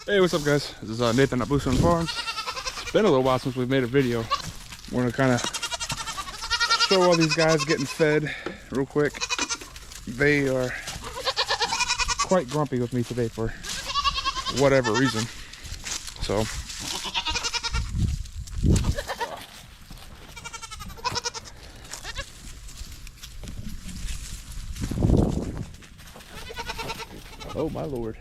Hey, what's up, guys? This is Nathan at Blue Sun Farms. It's been a little while since we've made a video. We're gonna kind of show all these guys getting fed real quick. They are quite grumpy with me today for whatever reason. So oh my lord.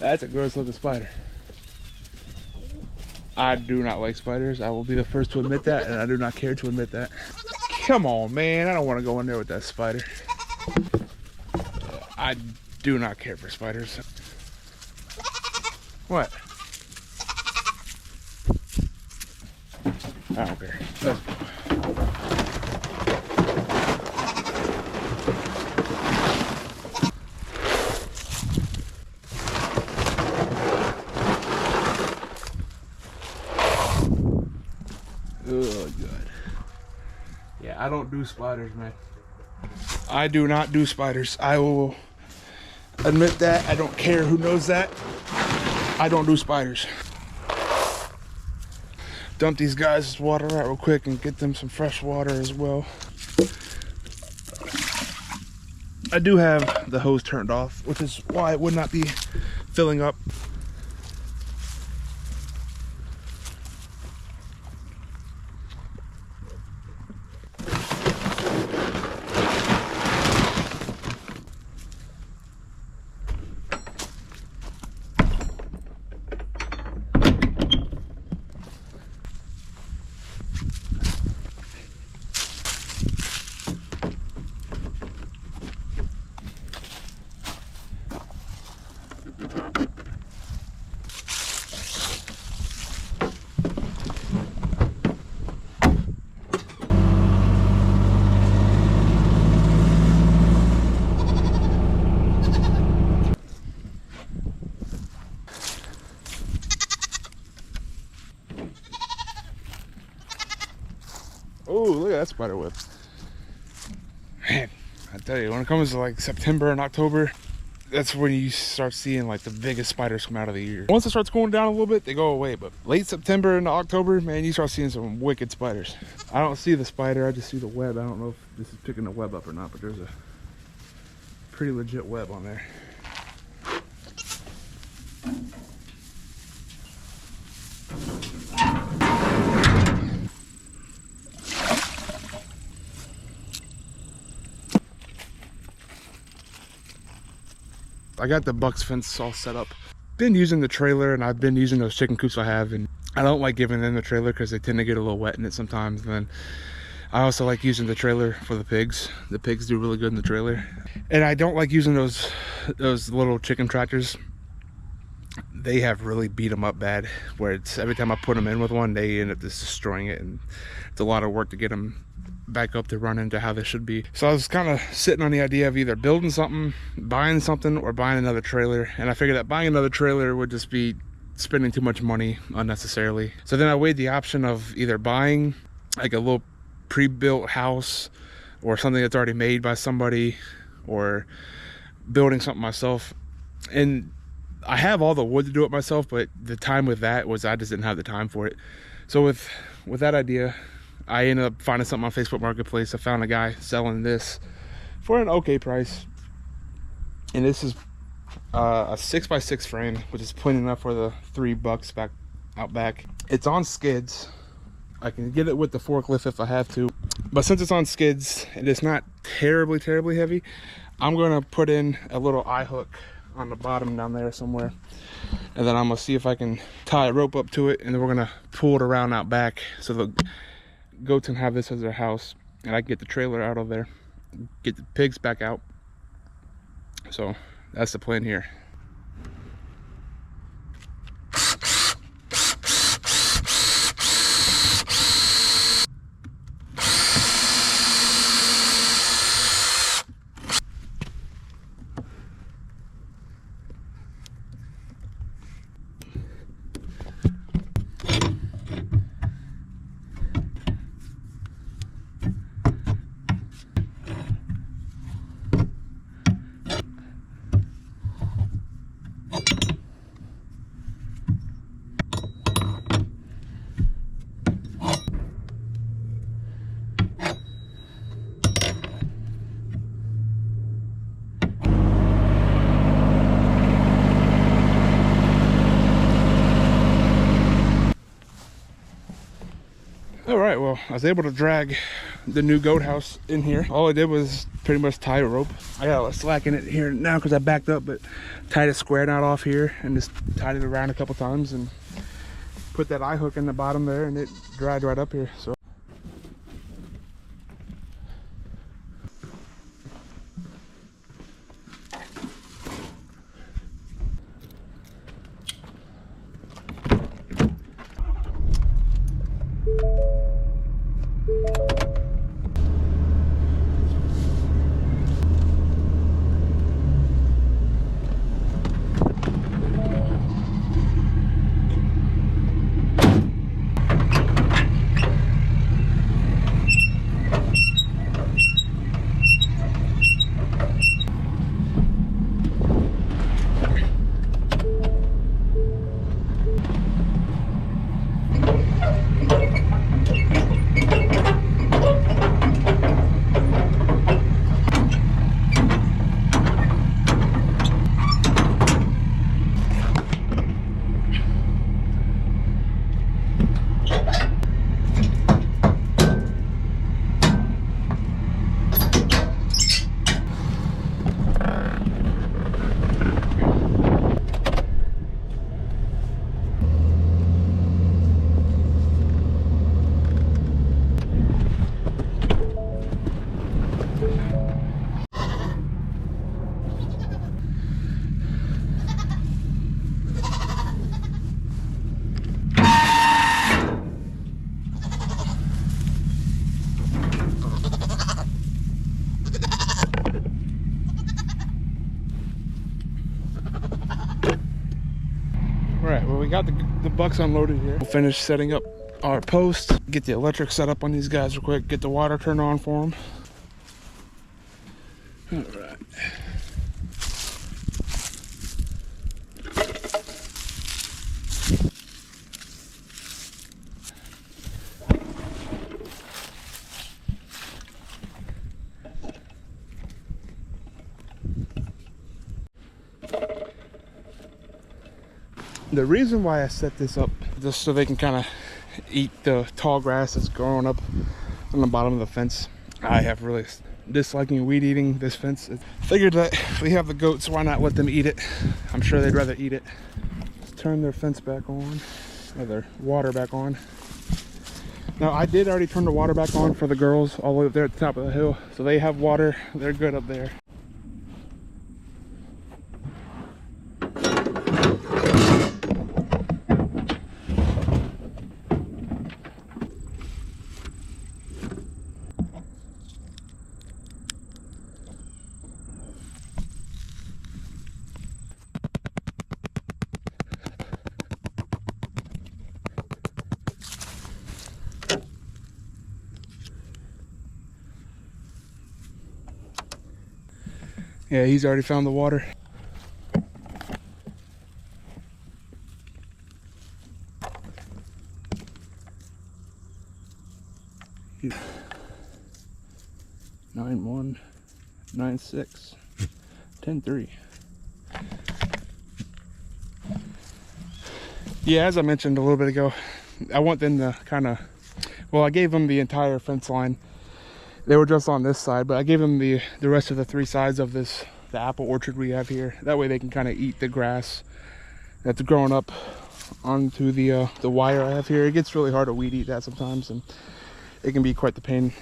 That's a gross looking spider. I do not like spiders. I will be the first to admit that, and I do not care to admit that. Come on, man. I don't want to go in there with that spider. I do not care for spiders. What? I don't care. Let's go. Oh, good. Yeah, I don't do spiders, man. I do not do spiders. I will admit that. I don't care who knows that. I don't do spiders. Dump these guys' water out real quick and get them some fresh water as well. I do have the hose turned off, which is why it would not be filling up. Oh, look at that spider web. Man, I tell you, when it comes to like September and October, that's when you start seeing like the biggest spiders come out of the year. Once it starts cooling down a little bit, they go away. But late September and October, man, you start seeing some wicked spiders. I don't see the spider, I just see the web. I don't know if this is picking the web up or not, but there's a pretty legit web on there. I got the Bucks fence all set up. Been using the trailer, and I've been using those chicken coops I have, and I don't like giving them the trailer because they tend to get a little wet in it sometimes. And then I also like using the trailer for the pigs. The pigs do really good in the trailer. And I don't like using those little chicken tractors. They have really beat them up bad, where it's every time I put them in with one, they end up just destroying it, and it's a lot of work to get them back up to run into how they should be. So I was kind of sitting on the idea of either building something, buying something, or buying another trailer. And I figured that buying another trailer would just be spending too much money unnecessarily. So then I weighed the option of either buying like a little pre-built house or something that's already made by somebody, or building something myself. And I have all the wood to do it myself, but the time with that was I just didn't have the time for it. So with that idea, I ended up finding something on Facebook Marketplace. I found a guy selling this for an okay price. And this is a 6x6 frame, which is plenty enough for the $3 out back. It's on skids. I can get it with the forklift if I have to. But since it's on skids and it's not terribly heavy, I'm going to put in a little eye hook on the bottom down there somewhere. And then I'm going to see if I can tie a rope up to it, and then we're going to pull it around out back so the goats can have this as their house, and I can get the trailer out of there, get the pigs back out. So that's the plan here. well, I was able to drag the new goat house in here. All I did was pretty much tie a rope. I got a slack in it here now because I backed up, but tied a square knot off here and just tied it around a couple times and put that eye hook in the bottom there, and it dried right up here. So Alright, well, we got the bucks unloaded here. We'll finish setting up our post, get the electric set up on these guys real quick, get the water turned on for them. Alright. The reason why I set this up, just so they can kind of eat the tall grass that's growing up on the bottom of the fence. I have really disliking weed eating this fence. I figured that if we have the goats, why not let them eat it? I'm sure they'd rather eat it. Let's turn their fence back on, or their water back on. Now, I did already turn the water back on for the girls all the way up there at the top of the hill, so they have water. They're good up there. Yeah, he's already found the water. He's 9-1, 9-6, 10-3. Yeah, as I mentioned a little bit ago, I want them to kind of, well, I gave them the entire fence line. They were just on this side, but I gave them the rest of the three sides of the apple orchard we have here. That way they can kind of eat the grass that's growing up onto the wire I have here. It gets really hard to weed eat that sometimes, and it can be quite the pain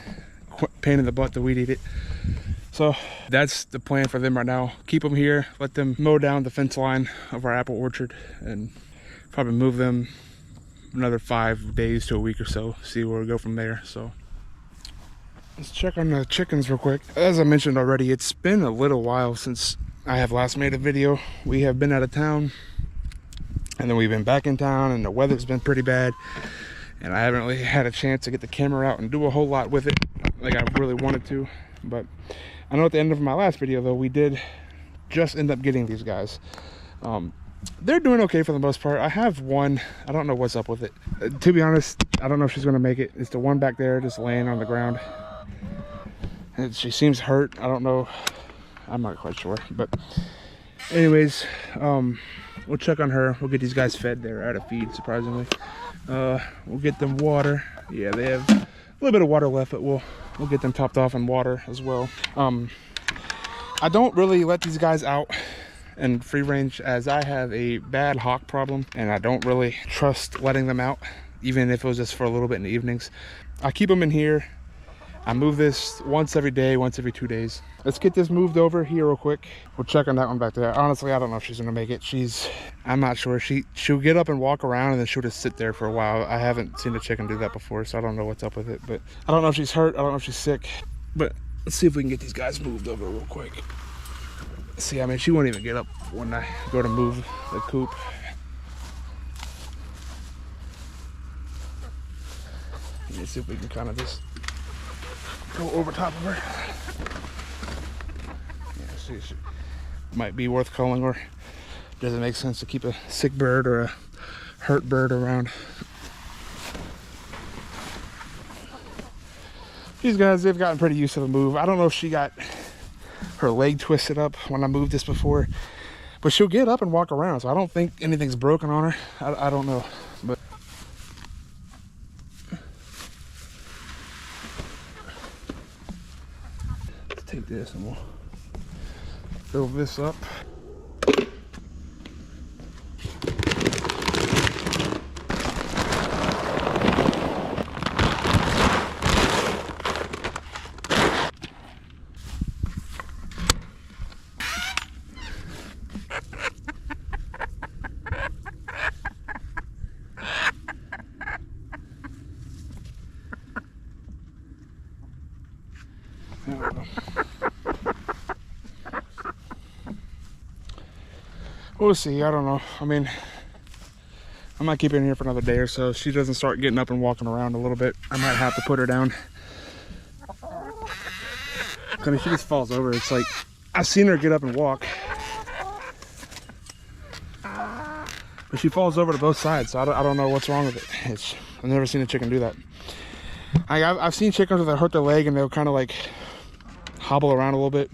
in the butt to weed eat it. So that's the plan for them right now. Keep them here, let them mow down the fence line of our apple orchard, and probably move them another 5 days to a week or so, see where we go from there. So let's check on the chickens real quick. As I mentioned already, it's been a little while since I have last made a video. We have been out of town, and then we've been back in town, and the weather's been pretty bad, and I haven't really had a chance to get the camera out and do a whole lot with it like I really wanted to. But I know at the end of my last video, though, we did just end up getting these guys. They're doing okay for the most part. I have one, I don't know what's up with it. To be honest, I don't know if she's gonna make it. It's the one back there just laying on the ground. And she seems hurt. I don't know, I'm not quite sure. But anyways, we'll check on her. We'll get these guys fed. They're out of feed, surprisingly. We'll get them water. Yeah, they have little bit of water left, but we'll get them topped off in water as well. I don't really let these guys out in free range as I have a bad hawk problem, and I don't really trust letting them out, even if it was just for a little bit in the evenings. I keep them in here. I move this once every day, once every 2 days. Let's get this moved over here real quick. We'll check on that one back there. Honestly, I don't know if she's gonna make it. I'm not sure. She'll get up and walk around, and then she'll just sit there for a while. I haven't seen a chicken do that before, so I don't know what's up with it. But I don't know if she's hurt. I don't know if she's sick. But let's see if we can get these guys moved over real quick. See, I mean, she won't even get up when I go to move the coop. Let's see if we can kind of just go over top of her. Yeah, see, might be worth calling, or does it make sense to keep a sick bird or a hurt bird around? These guys, they've gotten pretty used to the move. I don't know if she got her leg twisted up when I moved this before, but she'll get up and walk around, so I don't think anything's broken on her. I don't know, but let's take this and we'll fill this up. We'll see. I don't know. I mean, I might keep her in here for another day or so. If she doesn't start getting up and walking around a little bit, I might have to put her down. I mean, she just falls over. It's like, I've seen her get up and walk, but she falls over to both sides, so I don't know what's wrong with it. I've never seen a chicken do that. I've seen chickens that hurt their leg and they'll kind of like hobble around a little bit,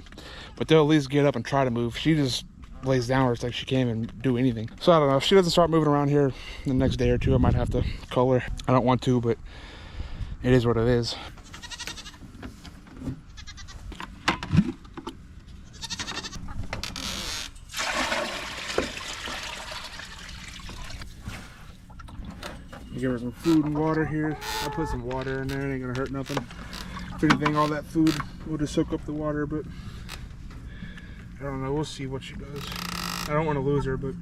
but they'll at least get up and try to move. She just lays down where it's like she can't even do anything. So I don't know. If she doesn't start moving around here the next day or two, I might have to cull her. I don't want to, but it is what it is. Give her some food and water here. I'll put some water in there. It ain't gonna hurt nothing. If anything, all that food will just soak up the water, but I don't know. We'll see what she does. I don't want to lose her, but at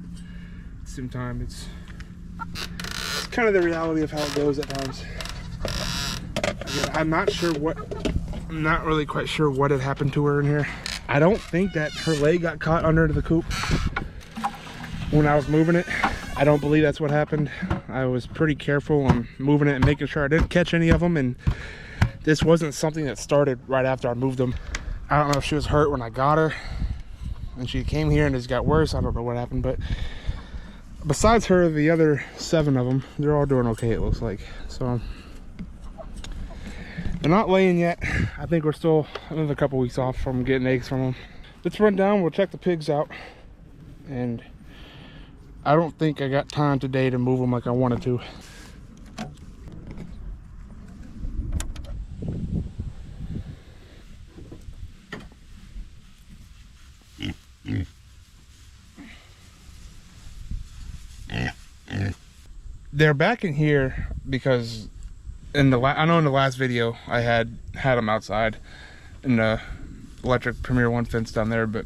the same time, it's kind of the reality of how it goes at times. Again, I'm not really quite sure what had happened to her in here. I don't think that her leg got caught under the coop when I was moving it. I don't believe that's what happened. I was pretty careful on moving it and making sure I didn't catch any of them, and this wasn't something that started right after I moved them. I don't know if she was hurt when I got her and she came here and it's got worse. I don't know what happened, but besides her, the other 7 of them, they're all doing okay, it looks like. So they're not laying yet. I think we're still another couple weeks off from getting eggs from them. Let's run down, we'll check the pigs out, and I don't think I got time today to move them like I wanted to. They're back in here because I know in the last video I had them outside in the electric Premier 1 fence down there, but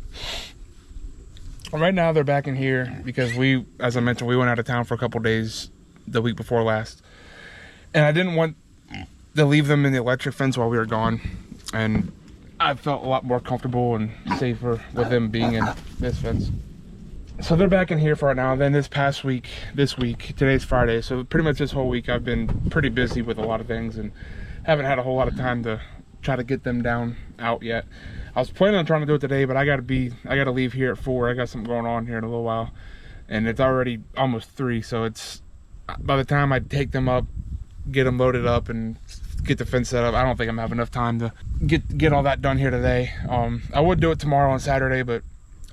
right now they're back in here because as I mentioned, we went out of town for a couple days the week before last, and I didn't want to leave them in the electric fence while we were gone, and I felt a lot more comfortable and safer with them being in this fence. So they're back in here for right now. Then this week, today's Friday, so pretty much this whole week I've been pretty busy with a lot of things and haven't had a whole lot of time to try to get them out yet. I was planning on trying to do it today, but I gotta leave here at 4. I got something going on here in a little while, and it's already almost 3, so it's by the time I take them up, get them loaded up and get the fence set up, I don't think I'm having enough time to get all that done here today. I would do it tomorrow on Saturday, but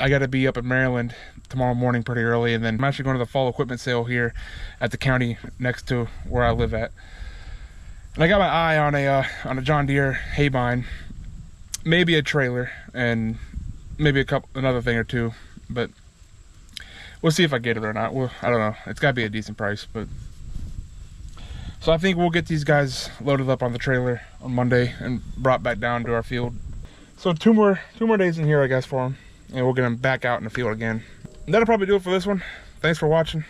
I got to be up in Maryland tomorrow morning pretty early, and then I'm actually going to the fall equipment sale here at the county next to where I live at. And I got my eye on a John Deere haybine, maybe a trailer, and maybe another thing or two, but we'll see if I get it or not. I don't know. It's gotta be a decent price, but so I think we'll get these guys loaded up on the trailer on Monday and brought back down to our field. So two more days in here, I guess, for them, and we'll get them back out in the field again. And that'll probably do it for this one. Thanks for watching.